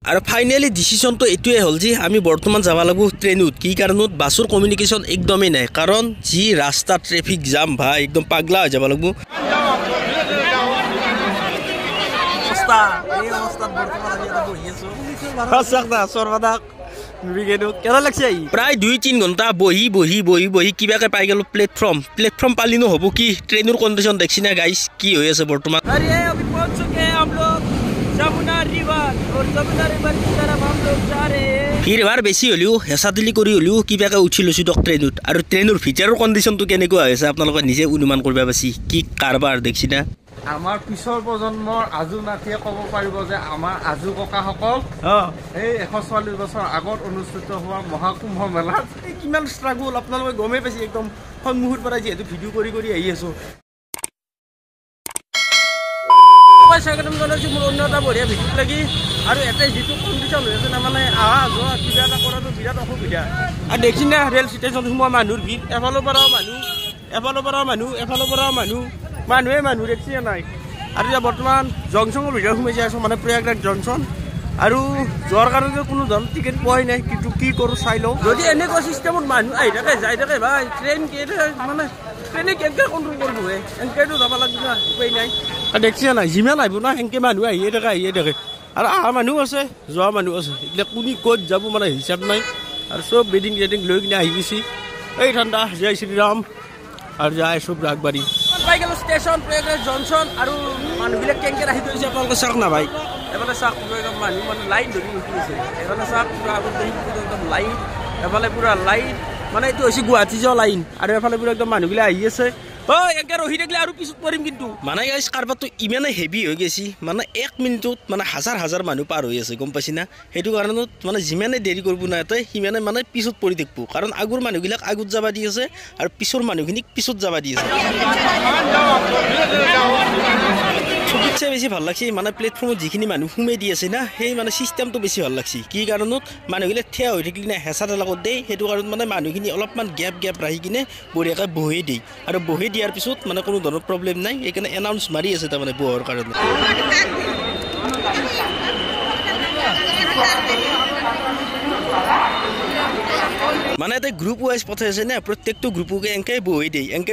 আৰু ফাইনালি ডিসিশনটো এটোৱে হ'ল যে আমি বৰ্তমান যাব লাগিব ট্ৰেইনত কি কাৰণত বাছৰ কমিউনিকেশ্যন একদমেই নাই কাৰণ যি ৰাস্তা ট্ৰেফিক জাম ভাই একদম পাগলা হৈ যাব লাগিব এই অৱস্থাত বৰ্তমান আমি এটা বহি আছো সঁচাকটা সৰ্বদাক কেনে লাগছে প্ৰায় 2-3 ঘণ্টা বহি কিবাকে পাই গেল প্লেটফৰ্ম পালিনো হ'ব কি ট্ৰেইনৰ কণ্ডিশ্যন দেখছি না গাইছ কি হৈ আছে বৰ্তমান ভিৰ বেছি হ'লেও হেঁচা দিলি কৰি হ'লেও কিবাকে উঠি লৈছোঁ দিয়ক ট্ৰেইনত আৰু ট্ৰেইনৰ ভিতৰৰ কণ্ডিশ্যনটো কেনেকুৱা হৈছে আপোনালোকে নিজে অনুমান কৰিব পাৰছি কি কাৰবাৰ দেখছি না আমাৰ পিছৰ প্ৰজন্মৰ আজু নাতিয়ে ক'ব পাৰিব যে আমাৰ আজু ককাসকল এই 144 বছৰ আগত অনুষ্ঠিত হোৱা মহাকুম্ভ মেলাত কিমান ষ্ট্ৰাগল আপোনালোকে গমেই পাইছে একদম সন্মুখৰ পৰা যিহেতু ভিডিঅ' কৰি আহি আছোঁ স্বাগতম জনাইছোঁ মোৰ অন্য এটা বঢ়িয়া ভিডিঅ'ত লাগি আৰু এটাই যিটো কণ্ডিশ্যন হৈ আছে না মানে অহা যোৱা কিবা এটা কৰাটো বিৰাট অসুবিধা আৰু দেখি না ৰেল ষ্টেচন সোমোৱা মানুহৰ ভিৰ এফালৰ পৰাও মানুহ মানুহে দেখছি নাই আৰু এতিয়া বৰ্তমান জংচনৰ ভিতৰত সোমাই আছোঁ মানে প্ৰয়াগৰাজ জংচন আৰু যোৱাৰ কাৰণে কোনো ধৰণৰ টিকেট পোৱাই নাই কিন্তু কি কৰোঁ চাই লওঁ যদি এনেকুৱা চিষ্টেমত মানুহ আহি থাকে যাই থাকে ভাই ট্ৰেইন মানে ট্ৰেইনে কেনেকৈ কণ্ট্ৰল কৰিব এনেকৈতো যাব লাগিব না উপায় নাই দেখছি নাই যিমান আহিব না সেনেকৈ মানুহ আহিয়ে থাকে আৰু অহা মানুহ আছে যোৱা মানুহ আছে এইবিলাক কোনে ক'ত যাব মানে হিচাপ নাই আৰু চব বেডিং লৈ কিনে আহি গৈছে এই ঠাণ্ডা জয় শ্ৰীৰাম আৰু যায় চব ৰাগবাৰী পাই গেলো ষ্টেচন প্ৰয়াগৰাজ জংচন আৰু মানুহবিলাক কেনেকৈ ৰাখি থৈছে আপোনালোকে চাওক না ভাই এফালে চাওক মানুহ মানে লাইন ধৰি ৰখি আছে এফালে চাওক পুৰা আগত একদম লাইন এফালে পুৰা লাইন মানে এইটো হৈছে গুৱাহাটী যোৱা লাইন আৰু এফালে পুৰা একদম মানুহবিলাক আহি আছে এনেকৈ ৰখি থাকিলে আৰু পিছত পৰিম কিন্তু মানে কাৰবাৰটো ইমানে হেভি হৈ গৈছে মানে 1 মিনিটত মানে হাজাৰ মানুহ পাৰ হৈ আছে গম পাইছি না সেইটো কাৰণত মানে যিমানে দেৰি কৰিব না ইয়াতে সিমানে মানে পিছত পৰি থাকিব কাৰণ আগৰ মানুহবিলাক আগত যাব দি আছে আৰু পিছৰ মানুহখিনিক পিছত যাব দি আছে চবতছে বেছি ভাল লাগছে মানে প্লেটফৰ্মত যিখিনি মানুহ সোমাই দি আছে না সেই মানে চিষ্টেমটো বেছি ভাল লাগছে কি কাৰণত মানুহবিলাক থিয় হৈ থাকিলে না হেঁচা ঠেলাকত দেই সেইটো কাৰণত মানে মানুহখিনি অলপমান গেপ ৰাখি কিনে বঢ়িয়াকৈ বহি দিয়ে আৰু বহি দিয়াৰ পিছত মানে কোনো ধৰণৰ প্ৰব্লেম নাই সেইকাৰণে এনাউন্স মাৰি আছে তাৰমানে বহৰ কাৰণে মানে এটা গ্ৰুপ ৱাইজ পঠাই আছে না প্ৰত্যেকটো গ্ৰুপকে এনেকৈ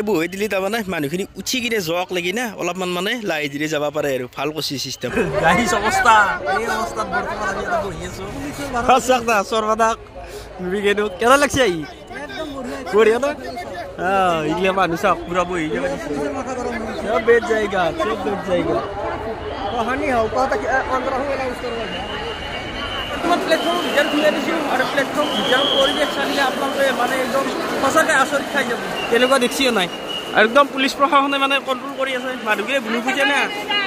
বহি দিলে তাৰমানে মানুহখিনি উঠি কিনে যোৱাক লাগি না অলপমান মানে লাহে ধীৰে যাব পাৰে আৰু ভাল কৰিছে চিষ্টেম গাড়ী অৱস্থা এই অৱস্থাত বৰ্তমান আমি এটা বহি আছোঁ সঁচাকটা সৰ্বদাক কেনে লাগছে আহি বঢ়িয়া ন এইগিলা মানুহ চাওক পুৰা বহি যাব সব বেড জায়গা প্লেটফৰ্মৰ ভিতৰত খুলাই দিছোঁ আৰু প্লেটফৰ্ম ভিতৰত পৰিৱেশ চালিলে আপোনালোকে মানে একদম সঁচাকৈ আচৰিত খাই যাব তেনেকুৱা দেখিছেও নাই আৰু একদম পুলিচ প্ৰশাসনে মানে কণ্ট্ৰল কৰি আছে মানুহবিলাক নুবুজে না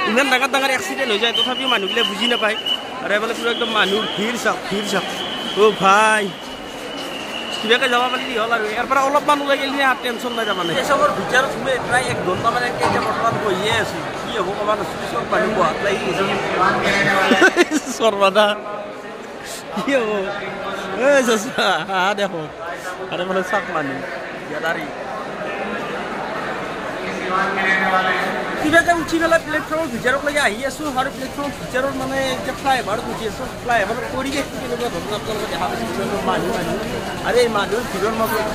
ইমান ডাঙৰ এক্সিডেণ্ট হৈ যায় তথাপিও মানুহবিলাক বুজি নাপায় আৰু এফালে পুৰা একদম মানুহ ভিৰ চাওক ভাই কিবাকৈ যাব পাৰিলে হ'ল আৰু ইয়াৰ পৰা অলপমান ওলাই গ'লে আৰু টেনশ্যন নাই তাৰমানে চবৰ ভিতৰত সোমাই প্ৰায় 1 ঘণ্টামান এতিয়া বৰ্তমান বহিয়ে আছোঁ কি হ'ব ক'ৰবাত চব মানুহ বহাত লাগি সৰ্বদা কি হ'ব দেখো আৰু মানে চাওক মানুহ ইয়াত কিবাকৈ উঠি পেলাই প্লেটফৰ্মৰ ভিতৰলৈকে আহি আছোঁ আৰু প্লেটফৰ্মৰ ভিতৰত মানে এতিয়া ফ্লাইঅভাৰত উঠি আছোঁ ফ্লাইঅভাৰৰ পৰিৱেশটো কেনেকুৱা ধৰণৰ আপোনালোকে দেখা পাইছে মানুহ আৰু এই মানুহৰ ভিৰৰ মাজত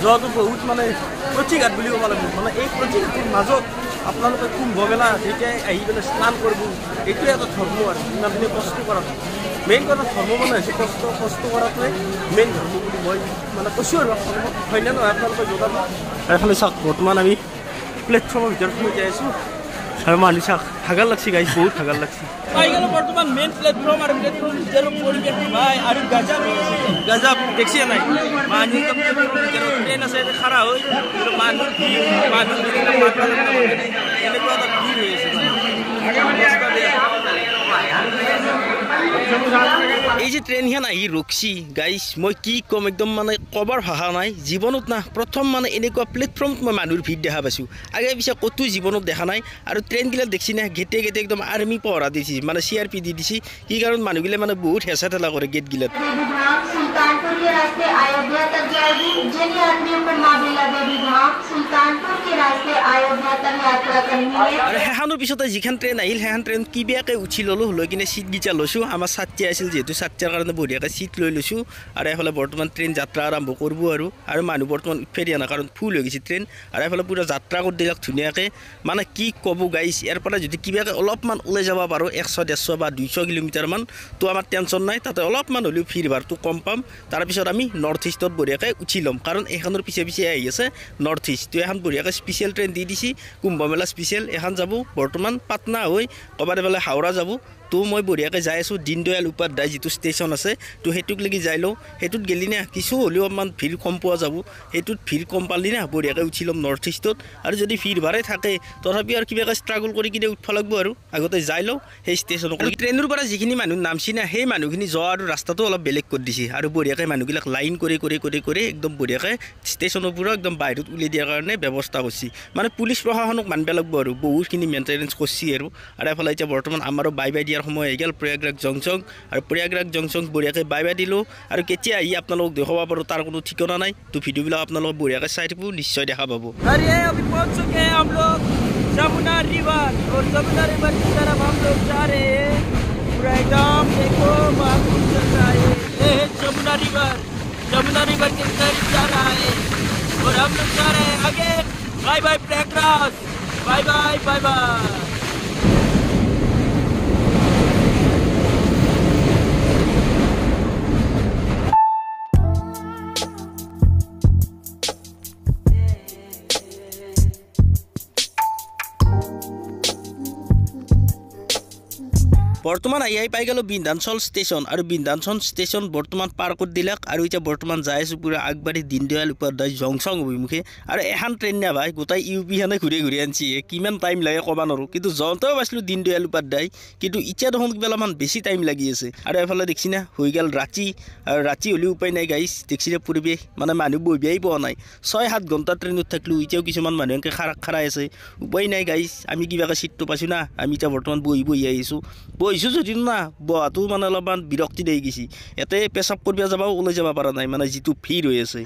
যোৱাটো বহুত মানে প্ৰতিঘাত বুলি ক'ব লাগিব মানে এই প্ৰতিঘাতৰ মাজত আপোনালোকে কুম্ভ মেলা যেতিয়া আহি পেলাই স্নান কৰিব এইটোৱে এটা ধৰ্ম আৰু ইমানখিনি কষ্ট কৰাটো মেইন কথা ধৰ্ম মানে হৈছে কষ্ট কৰাটোৱে মেইন ধৰ্ম বুলি মই মানে কৈছোঁ আৰু হয়নে নহয় আপোনালোকে জনাব এইফালে চাওক বৰ্তমান আমি প্লেটফৰ্মৰ ভিতৰত সোমাই যাই আছোঁ আৰু মানুহ চাওক ভাগৰ লাগছে গাইছ বহুত ভাগৰ লাগছে পাই গ'লো বৰ্তমান মেইন প্লেটফৰ্ম আৰু প্লেটফৰ্মৰ ভিতৰৰ পৰিৱেশ ভাই আৰু গাজাব দেখছি নাই মানুহ ট্ৰেইন আছে খাৰা হৈ মানুহ এনেকুৱা এটা ভিৰ হৈ আছে এই যে ট্ৰেইনখন আহি ৰখছি গাইছ মই কি ক'ম একদম মানে ক'বৰ ভাষা নাই জীৱনত না প্ৰথম মানে এনেকুৱা প্লেটফৰ্মত মই মানুহৰ ভিৰ দেখা পাইছোঁ আগে পিছে ক'তো জীৱনত দেখা নাই আৰু ট্ৰেইনগিলাক দেখছি না গেটে একদম আৰ্মি পহৰা দিছে মানে CRP দি দিছে কি কাৰণ মানুহগিলা মানে বহুত হেঁচা ঠেলা কৰে গেটগিলাত रास्ते अयोध्या तक जाएगी। जिन यात्रियों को मां बिरला देवी धाम सुल्तानपुर के रास्ते अयोध्या तक यात्रा करनी है। আৰু হেহানৰ পিছতে যিখন ট্ৰেইন আহিল হেহান ট্ৰেইন কিবাকে উঠি ল'লোঁ লৈ কিনে চিট গিটা লৈছোঁ আমাৰ ছাত্ৰী আছিল যিহেতু ছাত্ৰীৰ কাৰণে বঢ়িয়াকৈ চিট লৈ লৈছোঁ আৰু এফালে বৰ্তমান ট্ৰেইন যাত্ৰা আৰম্ভ কৰিব আৰু মানুহ বৰ্তমান উঠে দিয়া নাই কাৰণ ফুল হৈ গৈছে ট্ৰেইন আৰু এফালে পুৰা যাত্ৰা কৰি দিলাক ধুনীয়াকৈ মানে কি ক'ব গাইছ ইয়াৰ পৰা যদি কিবাকৈ অলপমান ওলাই যাব পাৰোঁ 100-150 বা 200 কিলোমিটাৰমান তো আমাৰ টেনশ্যন নাই তাতে অলপমান হ'লেও ভিৰ ভাৰটো কম পাম তাৰপিছত আমি নৰ্থ ইষ্টত বঢ়িয়াকৈ উঠি ল'ম কাৰণ এইখনৰ পিছে পিছে আহি আছে নৰ্থ ইষ্ট তো এখন বঢ়িয়াকৈ স্পেচিয়েল ট্ৰেইন দি দিছে কুম্ভমেলা স্পেচিয়েল এখন যাব বৰ্তমান পাটনা হৈ ক'ৰবাত এফালে হাওৰা যাব তো মই বঢ়িয়াকৈ যাই আছোঁ দীনদয়াল উপাধ্যায় যিটো ষ্টেচন আছে তো সেইটোক লাগি যাই লওঁ সেইটোত গেলি না কিছু হ'লেও অকণমান ভিৰ কম পোৱা যাব সেইটোত ভিৰ কম পালি না বঢ়িয়াকৈ উঠি ল'ম নৰ্থ ইষ্টত আৰু যদি ভিৰ ভাৰে থাকে তথাপি আৰু কিবাকৈ ষ্ট্ৰাগল কৰি কিনে উঠিব লাগিব আৰু আগতে যাই লওঁ সেই ষ্টেচনক ট্ৰেইনৰ পৰা যিখিনি মানুহ নামছি না সেই মানুহখিনি যোৱা আৰু ৰাস্তাটো অলপ বেলেগ কৰি দিছে আৰু বঢ়িয়াকৈ মানুহবিলাক লাইন কৰি একদম বঢ়িয়াকৈ ষ্টেচনৰ পৰা একদম বাহিৰত উলিয়াই দিয়াৰ কাৰণে ব্যৱস্থা কৰিছে মানে পুলিচ প্ৰশাসনক মানিব লাগিব আৰু বহুতখিনি মেইনটেনেঞ্চ কৰিছে আৰু এফালে এতিয়া বৰ্তমান আমাৰো বাই দিয়াৰ সময় হৈ গ'ল প্ৰয়াগৰাজ জংচং আৰু প্ৰয়াগৰাজ জংচং বঢ়িয়াকৈ বাই দিলোঁ আৰু কেতিয়া আহি আপোনালোকক দেখাব পাৰোঁ তাৰ কোনো ঠিকনা নাই তো ভিডিঅ'বিলাক আপোনালোকক বঢ়িয়াকৈ চাই থাকিব নিশ্চয় দেখা পাব जमुना रिवर और जमुना रिवर की तरफ हम लोग जा रहे हैं पूरा एकदम देखो माहौल चल रहा है ये है जमुना रिवर के तरफ जा रहा है और हम लोग जा रहे हैं आगे bye bye Prayagraj bye bye বৰ্তমান আহি পাই গ'লোঁ বিন্ধাঞ্চল ষ্টেচন আৰু বিন্ধাঞ্চল ষ্টেচন বৰ্তমান পাৰ কৰি দিলাক আৰু এতিয়া বৰ্তমান যাই আছোঁ পুৰা আগবাঢ়ি দীনদয়াল উপাধ্যায় জংচং অভিমুখে আৰু এখন ট্ৰেইন নে ভাই গোটেই ইউপিখনে ঘূৰি আনছি কিমান টাইম লাগে ক'ব নোৱাৰোঁ কিন্তু যাওঁতেও পাইছিলোঁ দীনদয়াল উপাধ্যায় কিন্তু এতিয়া দেখোন কিবা অলপমান বেছি টাইম লাগি আছে আৰু এফালে দেখছি না হৈ গ'ল ৰাতি আৰু ৰাতি হ'লেও উপায় নাই গাইছ দেখছি না পৰিৱেশ মানে মানুহ বহিবাই পোৱা নাই 6-7 ঘণ্টা ট্ৰেইনত থাকিলোঁ এতিয়াও কিছুমান মানুহ এনেকৈ খাৰাই আছে উপায় নাই গাইছ আমি কিবাকৈ চিটটো পাইছোঁ না আমি এতিয়া বৰ্তমান বহি আহিছোঁ বহিছোঁ যদি না বহাটো মানে অলপমান বিৰক্তি দেই গৈছে ইয়াতে পেচাব কৰিব যাবাও ওলাই যাব পৰা নাই মানে যিটো ভিৰ হৈ আছে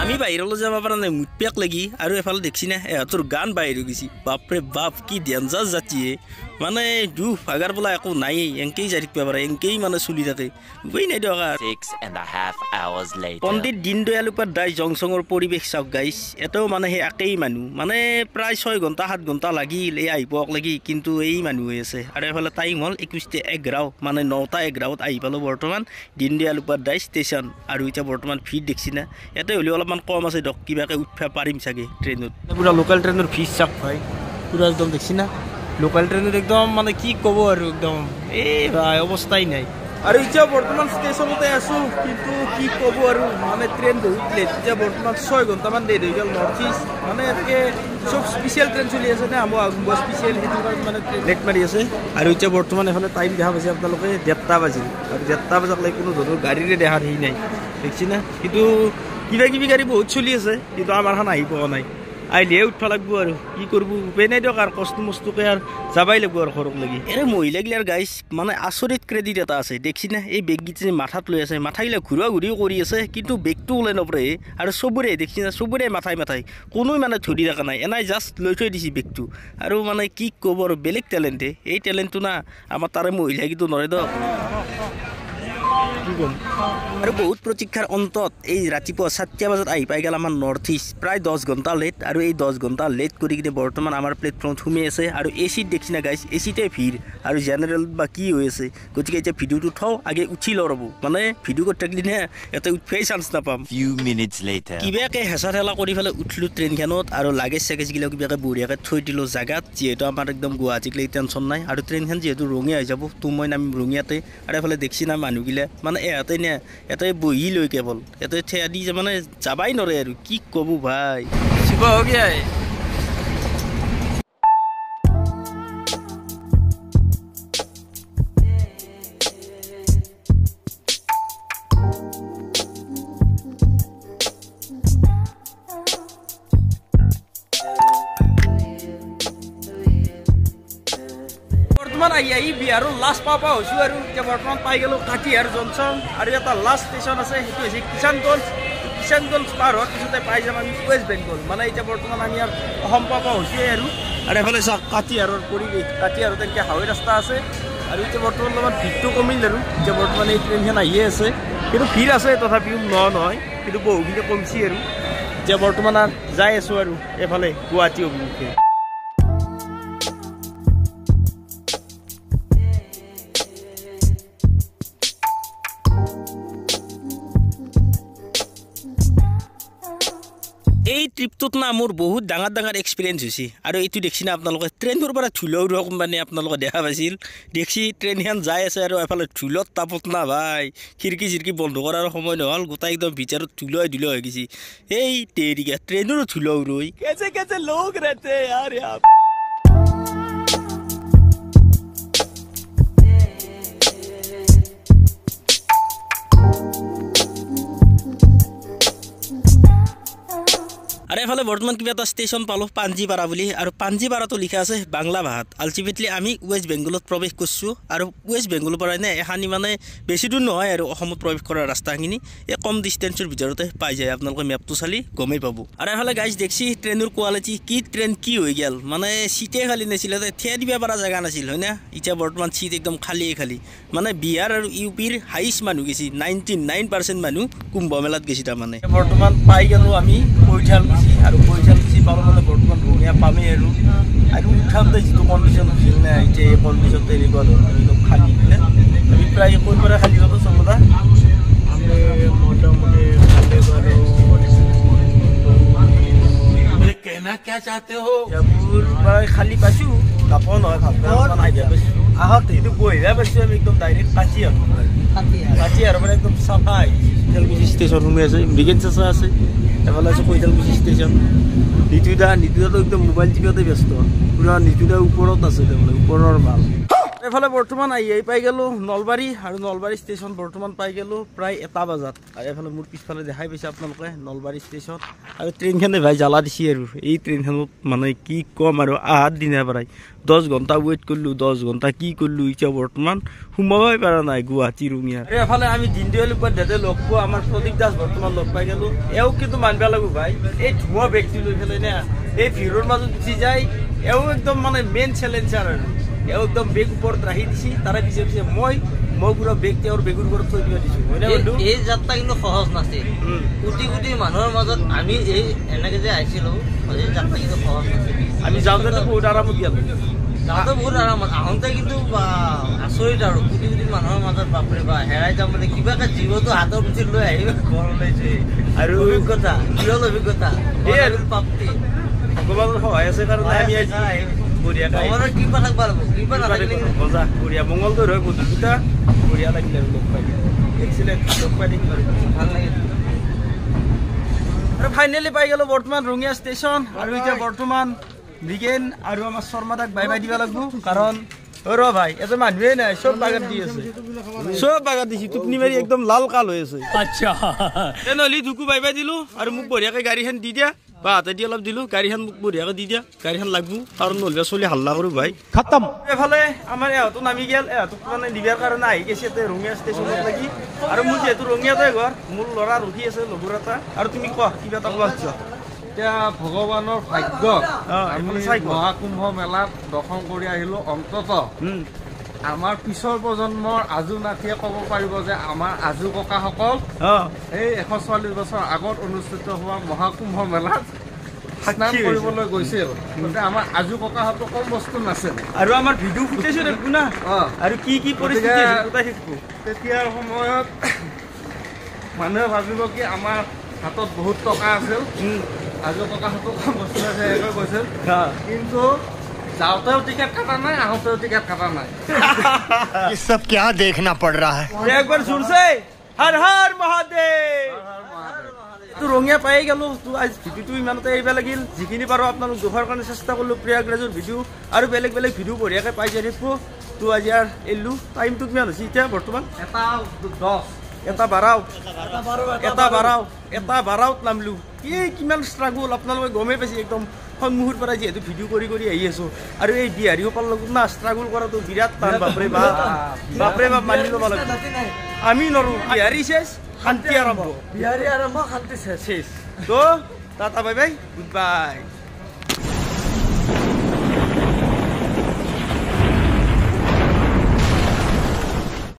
আমি বাহিৰলৈ যাব পৰা নাই মুঠপেক লাগি আৰু এফালে দেখছি না এহঁতৰ গান বাহিৰ হৈ গৈছে বাপৰে বাপ কি ডেঞ্জাৰ জাতিয়ে মানে দুখ ভাগাৰ বোলা একো নাই এনেকেই যাই থাকিব পাৰে এনেকেই মানে চলি থাকে উপায় নাই দিয়ক পণ্ডিত দীনদয়াল উপাধ্যায় জংচঙৰ পৰিৱেশ চাওক গাইছ এটাও মানে সেই একেই মানুহ মানে প্ৰায় 6 ঘণ্টা 7 ঘণ্টা লাগিল এই আহিবক লাগি কিন্তু এই মানুহ হৈ আছে আৰু এফালে টাইম হ'ল 21:11 মানে 9:11 আহি পালোঁ বৰ্তমান দীনদয়াল উপাধ্যায় ষ্টেচন আৰু এতিয়া বৰ্তমান ভিৰ দেখছি না ইয়াতে হ'লেও অলপমান কম আছে দিয়ক কিবাকৈ উঠিব পাৰিম চাগে ট্ৰেইনত পুৰা লোকেল ট্ৰেইনৰ ফিজ চাওক ভাই পুৰা একদম দেখছি না লোকেল ট্ৰেইনত একদম মানে কি ক'ব আৰু একদম এই ভাই অৱস্থাই নাই আৰু এতিয়া বৰ্তমান ষ্টেচনতে আছোঁ কিন্তু কি ক'ব আৰু মানে ট্ৰেইন বহুত লেট এতিয়া বৰ্তমান 6 ঘণ্টামান দেৰি হৈ গ'ল নৰ্থ ইষ্ট মানে এনেকৈ চব স্পেচিয়েল ট্ৰেইন চলি আছে নে আমাৰ স্পেচিয়েল সেইটো কাৰণে মানে লেট মাৰি আছে আৰু এতিয়া বৰ্তমান এফালে টাইম দেখা পাইছে আপোনালোকে 1:30 বাজিল আৰু 1:30 বজালৈ কোনো ধৰণৰ গাড়ীৰে দেখাৰ হেৰি নাই দেখছি না কিন্তু কিবাকিবি গাড়ী বহুত চলি আছে কিন্তু আমাৰখন আহি পোৱা নাই আহিলেহে উঠিব লাগিব আৰু কি কৰিব উপায় নাই দিয়ক আৰু কষ্ট মষ্টকে আৰু যাবাই লাগিব আৰু ঘৰক লাগি এনে মহিলাগিলাৰ গাইছ মানে আচৰিত ক্ৰেডিট এটা আছে দেখছি না এই বেগকেইটা যে মাথাত লৈ আছে মাথাগিলাক ঘূৰিও কৰি আছে কিন্তু বেগটো ওলাই নপৰে আৰু চবৰে দেখছি না চবৰে মাথাই কোনোৱে মানে ধৰি থকা নাই এনাই জাষ্ট লৈ থৈ দিছে বেগটো আৰু মানে কি ক'ব আৰু বেলেগ টেলেণ্টে এই টেলেণ্টটো না আমাৰ তাৰে মহিলাগিটো নৰে দিয়ক আৰু বহুত প্ৰতীক্ষাৰ অন্তত এই ৰাতিপুৱা 7টা বজাত আহি পাই গ'ল আমাৰ নৰ্থ ইষ্ট প্ৰায় 10 ঘণ্টা লেট আৰু এই 10 ঘণ্টা লেট কৰি কিনে বৰ্তমান আমাৰ প্লেটফৰ্মত সোমাই আছে আৰু এচিত দেখছি না গাইছ এচিতে ভিৰ আৰু জেনেৰেল বা কি হৈ আছে গতিকে এতিয়া ভিডিঅ'টো থওঁ আগে উঠি লওঁ ৰ'ব মানে ভিডিঅ' কৰি থাকিলে নে এটা উঠিবই চান্স নাপাম কিবাকৈ হেঁচা ঠেলা কৰি পেলাই উঠিলোঁ ট্ৰেইনখনত আৰু লাগেজ চাগেজগিলাক কিবাকৈ বঢ়িয়াকৈ থৈ দিলোঁ জেগাত যিহেতু আমাৰ একদম গুৱাহাটীক লাগি টেনশ্যন নাই আৰু ট্ৰেইনখন যিহেতু ৰঙীয়া হৈ যাব তো মই নামিম ৰঙীয়াতে আৰু এফালে দেখছি না মানুহগিলা মানে এহঁতে নে এতে বহি লৈ কেৱল এতে থিয়া দি মানে যাবাই নৰে আৰু কি ক'ব ভাই শিৱ হৈ গিয়া এই বিহাৰৰ লাষ্ট পাব হৈছোঁ আৰু এতিয়া বৰ্তমান পাই গ'লোঁ কাটিহাৰ জংচন আৰু এটা লাষ্ট ষ্টেচন আছে সেইটো হৈছে কিষাণগঞ্জ পাৰ হোৱাৰ পিছতে পাই যাম আমি ৱেষ্ট বেংগল মানে এতিয়া বৰ্তমান আমি আৰু অসম পাব হৈছোঁৱে আৰু এফালে চাওক কাটিহাৰৰ পৰিৱেশ কাটিহাৰত এনেকৈ হাৱৈ ৰাস্তা আছে আৰু এতিয়া বৰ্তমান অলপমান ভিৰটো কমিল আৰু এতিয়া বৰ্তমান এই ট্ৰেইনখন আহিয়ে আছে কিন্তু ভিৰ আছে তথাপিও নহয় কিন্তু বহুখিনি কমিছে আৰু এতিয়া বৰ্তমান যাই আছোঁ আৰু এফালে গুৱাহাটী অভিমুখে এই ট্ৰিপটোত না মোৰ বহুত ডাঙৰ এক্সপিৰিয়েঞ্চ হৈছে আৰু এইটো দেখছি না আপোনালোকে ট্ৰেইনৰ পৰা ধুলা উৰোৱা কোম্পানী আপোনালোকে দেখা পাইছিল দেখছি ট্ৰেইনখন যাই আছে আৰু এফালে ধুলত তাপত না ভাই খিৰিকী চিৰিকী বন্ধ কৰাৰ সময় নহ'ল গোটাই একদম ভিতৰত ধুলা হৈ গৈছে এই তেৰিকা ট্ৰেইনৰো ধুলা উৰৈ কেছে লোক ৰেতে यार আৰু এফালে বৰ্তমান কিবা এটা ষ্টেচন পালোঁ পাঞ্জিপাৰা বুলি আৰু পাঞ্জিপাৰাটো লিখা আছে বাংলা ভাষাত আল্টিমেটলি আমি ৱেষ্ট বেংগলত প্ৰৱেশ কৰিছোঁ আৰু ৱেষ্ট বেংগলৰ পৰা নে এখানি মানে বেছি দূৰ নহয় আৰু অসমত প্ৰৱেশ কৰাৰ ৰাস্তাখিনি এই কম ডিষ্টেঞ্চৰ ভিতৰতে পাই যায় আপোনালোকে মেপটো চালি গমেই পাব আৰু এফালে গাইজ দেখছি ট্ৰেইনৰ কোৱালিটি কি ট্ৰেইন কি হৈ গ'ল মানে চিটে খালী নাছিলে থিয় দিব পৰা জেগা নাছিল হয় না এতিয়া বৰ্তমান চিট একদম খালী মানে বিহাৰ আৰু ইউ পিৰ হাইষ্ট মানুহ গৈছে 99% মানুহ কুম্ভ মেলাত গৈছে তাৰমানে বৰ্তমান পাই গ'লোঁ আমি আৰু কৈঠালকুছি পালোঁ মানে বৰ্তমান ধুনীয়া পামেই আৰু উঠাওঁতে যিটো কণ্ডিশ্যন হৈছিল নে এতিয়া এই কণ্ডিশ্যনটো এনেকুৱা ধৰণৰ একদম খালী পিনে আমি প্ৰায় ক'ৰ পৰা খালী হ'ব চবতা মোটামুটি প্ৰায় খালী পাইছোঁ নাপাওঁ নহয় ভালকৈ আইডিয়া পাইছোঁ আহোঁতে কিন্তু বহিহে পাইছোঁ আমি একদম ডাইৰেক্ট কাটি আৰু মানে একদম চাফা কৈঠালকুছি ষ্টেচন সোমাই আছে মৃগেন চাচা আছে এফালে আছে কৈঠালকুছি ষ্টেচন নিতুদাটো একদম মোবাইল টিপতে ব্যস্ত পুৰা নিতুদা ওপৰত আছে তাৰমানে ওপৰৰ ভাল এফালে বৰ্তমান আহি পাই গ'লোঁ নলবাৰী আৰু নলবাৰী ষ্টেচন বৰ্তমান পাই গ'লোঁ প্ৰায় 1 বজাত আৰু এফালে মোৰ পিছফালে দেখাই পাইছে আপোনালোকে নলবাৰী ষ্টেচন আৰু ট্ৰেইনখনে ভাই জ্বালা দিছে আৰু এই ট্ৰেইনখনত মানে কি ক'ম আৰু আহাৰ দিনাৰ পৰাই 10 ঘণ্টা ৱেইট কৰিলোঁ 10 ঘণ্টা কি কৰিলোঁ এতিয়া বৰ্তমান সোমাবই পৰা নাই গুৱাহাটী ৰঙিয়া এফালে আমি দিনদয়াল উপাধ্যায়তে লগ পোৱা আমাৰ প্ৰদীপ দাস বৰ্তমান লগ পাই গ'লোঁ এওঁক কিন্তু মানিব লাগিব ভাই এই ধোঁৱা বেগটো লৈ পেলাই না এই ভিৰৰ মাজত গুচি যায় এওঁ একদম মানে মেইন চেলেঞ্জাৰ আৰু এওঁ একদম বেগ ওপৰত ৰাখি দিছে তাৰে পিছে মই পুৰা বেগ তেওঁৰ বেগৰ ওপৰত থৈ দিব দিছোঁ এই যাত্ৰা কিন্তু সহজ নাছিল কোটি মানুহৰ মাজত আমি এই এনেকে যে আহিছিলোঁ এই যাত্ৰা কিন্তু সহজ নাছিল আমি যাওঁতে বহুত আৰামত গ'লোঁ যাওঁতে বহুত আৰামত আহোঁতে কিন্তু আচৰিত আৰু কোটি মানুহৰ মাজত বাপৰে বা হেৰাই যাম মানে কিবাকে জীৱটো হাতৰ পিছত লৈ আহিব ঘৰলৈ আৰু অভিজ্ঞতা বিৰল অভিজ্ঞতা এই আৰু প্ৰাপ্তি ভগৱানৰ সহায় আছে কাৰণে আমি ভগৱানৰ কৃপা থাকিব লাগিব কৃপা নাথাকিলে বঢ়িয়া মংগলদৈ হয় গধূলিটা বঢ়িয়া লাগিলে আৰু লগ পাই এক্সিলেণ্ট লগ পাই থাকিব ভাল লাগিল আৰু ফাইনেলি পাই গ'লোঁ বৰ্তমান ৰঙিয়া ষ্টেচন আৰু এতিয়া বৰ্তমান মৃগেন আৰু আমাৰ শৰ্মাদাক বাই দিব লাগিব কাৰণ ৰ ভাই এতে মানুহে নাই চব বাগান দি আছে চব বাগান দিছে টোপনি মাৰি একদম লাল কাল হৈ আছে আচ্ছা তেনেহ'লে ধুকু বাই দিলোঁ আৰু মোক বঢ়িয়াকৈ গাড়ীখন দি দিয়া বা হাতে দি অলপ দিলোঁ গাড়ীখন মোক বঢ়িয়াকৈ দি দিয়া গাড়ীখন লাগব কাৰণ নহ'লে চলি হাল্লা কৰোঁ ভাই খতম এফালে আমাৰ এহঁতো নামি গ'ল এহঁতক মানে দিবৰ কাৰণে আহি গৈছে ইয়াতে ৰঙিয়া ষ্টেচনত লাগি আৰু মোৰ যিহেতু ৰঙিয়াতে ঘৰ মোৰ ল'ৰা ৰখি আছে লগৰ এটা আৰু তুমি কোৱা কিবা এটা কোৱা এতিয়া ভগৱানৰ ভাগ্য আমি মহাকুম্ভ মেলাত দৰ্শন কৰি আহিলোঁ অন্তত আমাৰ পিছৰ প্ৰজন্মৰ আজু নাথিয়ে ক'ব পাৰিব যে আমাৰ আজু ককাসকল এই 144 বছৰ আগত অনুষ্ঠিত হোৱা মহাকুম্ভ মেলাত স্নান কৰিবলৈ গৈছিল গতিকে আমাৰ আজু ককাহঁতৰ কম বস্তু নাছিল আৰু আমাৰ ভিডিঅ' ফুটেজ দেখোঁ না আৰু কি পৰিস্থিতি তেতিয়াৰ সময়ত মানুহে ভাবিব কি আমাৰ হাতত বহুত টকা আছিল আজু ককাহঁতৰ কম বস্তু আছে এনেকৈ কৈছিল কিন্তু যাওঁতেও টিকেট কাটা নাই আহোঁতেও টিকেট কাটা নাই ये सब क्या देखना पड़ रहा है একবাৰ জোৰছে হৰ হৰ মহাদেৱ তো ৰঙিয়া পাই গ'লোঁ তো আজি ভিডিঅ'টো ইমানতে এৰিব লাগিল যিখিনি পাৰোঁ আপোনালোক দেখুৱাৰ কাৰণে চেষ্টা কৰিলোঁ প্ৰয়াগৰাজৰ ভিডিঅ' আৰু বেলেগ ভিডিঅ' বঢ়িয়াকৈ পাই যাই থাকিব তো আজি আৰু এৰিলোঁ টাইমটো কিমান হৈছে এতিয়া বৰ্তমান 1:10 এটা বাৰাওত নামলোঁ কিমান ষ্ট্ৰাগল আপোনালোকে গমেই পাইছে একদম সন্মুখৰ পৰা যিহেতু ভিডিঅ' কৰি কৰি আহি আছোঁ আৰু এই বিহাৰীসকলৰ লগত না ষ্ট্ৰাগল কৰাটো বিৰাট টান বাপৰে বাপ মানি ল'ব লাগিব আমি নৰো বিহাৰী শেষ শান্তি আৰম্ভ বিহাৰী আৰম্ভ শান্তি শেষ তো tata bye bye good bye